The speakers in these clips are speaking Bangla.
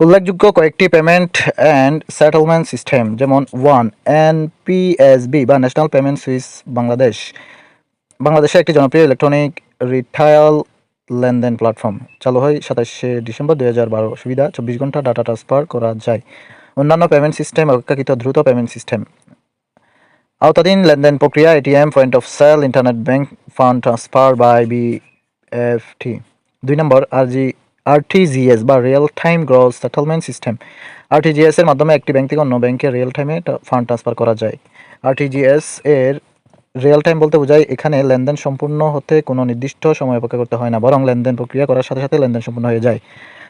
উল্লেখযোগ্য কয়েকটি পেমেন্ট অ্যান্ড সেটেলমেন্ট সিস্টেম যেমন ওয়ান এনপিএসবি বা ন্যাশনাল পেমেন্ট সুইস বাংলাদেশে একটি জনপ্রিয় ইলেকট্রনিক রিটেল লেনদেন প্ল্যাটফর্ম। চালু হয় 27শে ডিসেম্বর 2012। সুবিধা: 24 ঘন্টা ডাটা ট্রান্সফার করা যায়। অন্যান্য পেমেন্ট সিস্টেম: অপেক্ষাকৃত দ্রুত পেমেন্ট সিস্টেম। আওতাধীন লেনদেন প্রক্রিয়া: ATM, point of sale, internet bank, fund transfer by BFT. 2 number RTGS বা real time gross settlement system. RTGS এর মাধ্যমে একটি ব্যাংক থেকে অন্য ব্যাংকে রিয়েল টাইমে ফান্ড ট্রান্সফার করা যায়। আরটিজিএস এর রিয়েল টাইম বলতে বোঝায় এখানে লেনদেন সম্পূর্ণ হতে কোনো নির্দিষ্ট সময় অপেক্ষা করতে হয় না, বরং লেনদেন প্রক্রিয়া করার সাথে সাথে লেনদেন সম্পূর্ণ হয়ে যায়।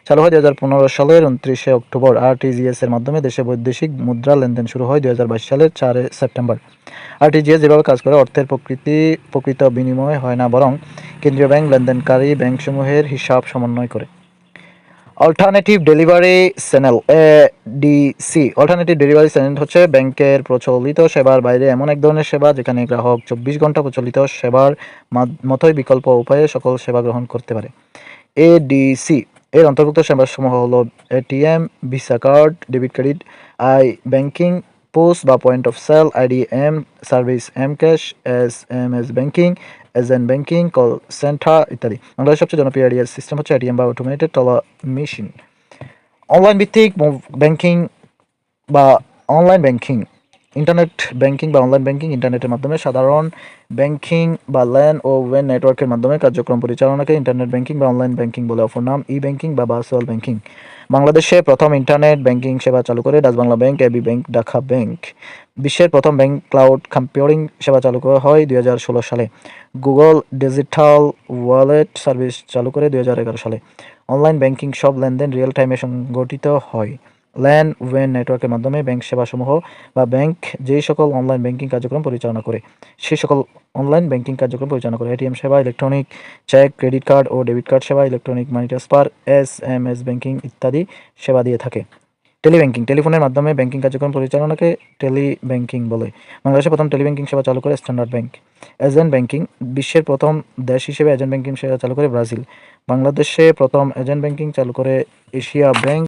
চালু হয় 2015 সালের 29শে অক্টোবর। আরটিজিএস এর মাধ্যমে দেশে বৈদেশিক মুদ্রা লেনদেন শুরু হয় 2022 সালের 4 সেপ্টেম্বর। আরটিজিএস যেভাবে কাজ করে, অর্থের প্রকৃত বিনিময় হয় না, বরং কেন্দ্রীয় ব্যাংক লেনদেনকারী ব্যাংকসমূহের হিসাব সমন্বয় করে। Alternative delivery channel ADC. Alternative delivery channel হচ্ছে ব্যাংকের প্রচলিত সেবার বাইরে এমন এক ধরনের সেবা যেখানে গ্রাহক 24 ঘন্টা প্রচলিত সেবার মতোই বিকল্প উপায়ে সকল সেবা গ্রহণ করতে পারে। এডিসি এর অন্তর্ভুক্ত সেবাসমূহ হলো ATM, visa card, debit credit, banking, post বা point of sale, IDM service, M cash, SMS banking, agent banking, call centre ইত্যাদি। বাংলাদেশের সবচেয়ে জনপ্রিয় এডিএস সিস্টেম হচ্ছে এটিএম বা অটোমেটেড টেলার মেশিন। অনলাইন ভিত্তিক ব্যাংকিং বা অনলাইন ব্যাংকিং। ইন্টারনেট ব্যাংকিং বা অনলাইন ব্যাংকিং ইন্টারনেটের মাধ্যমে সাধারণ ব্যাংকিং বা ল্যান ও ওয়েন নেটওয়ার্কের মাধ্যমে কার্যক্রম পরিচালনাকে ইন্টারনেট ব্যাংকিং বা অনলাইন ব্যাংকিং বলে। অপর নাম ই ব্যাংকিং বা ভার্চুয়াল ব্যাংকিং। বাংলাদেশে প্রথম ইন্টারনেট ব্যাংকিং সেবা চালু করে Dutch Bangla Bank, AB Bank, Dhaka Bank. বিশ্বের প্রথম ব্যাংক ক্লাউড কম্পিউটিং সেবা চালু করা হয় 2016 সালে। গুগল ডিজিটাল ওয়ালেট সার্ভিস চালু করে 2011 সালে। অনলাইন ব্যাংকিং সব লেনদেন রিয়েল টাইমে সংগঠিত হয়। ল্যান ওয়েন নেটওয়ার্কের মাধ্যমে ব্যাংক সেবাসমূহ বা ব্যাংক যেই সকল অনলাইন ব্যাংকিং কার্যক্রম পরিচালনা করে সেই সকল অনলাইন ব্যাংকিং কার্যক্রম পরিচালনা করে। এটিএম সেবা, ইলেকট্রনিক চেক, ক্রেডিট কার্ড ও ডেবিট কার্ড সেবা, electronic money transfer, SMS banking ইত্যাদি সেবা দিয়ে থাকে। টেলিব্যাংকিং, টেলিফোনের মাধ্যমে ব্যাংকিং কার্যক্রম পরিচালনাকে টেলিব্যাংকিং বলে। বাংলাদেশে প্রথম টেলিব্যাংকিং সেবা চালু করে স্ট্যান্ডার্ড ব্যাংক। এজেন্ট ব্যাংকিং, বিশ্বের প্রথম দেশ হিসেবে এজেন্ট ব্যাংকিং সেবা চালু করে ব্রাজিল। বাংলাদেশে প্রথম এজেন্ট ব্যাংকিং চালু করে এশিয়া ব্যাংক।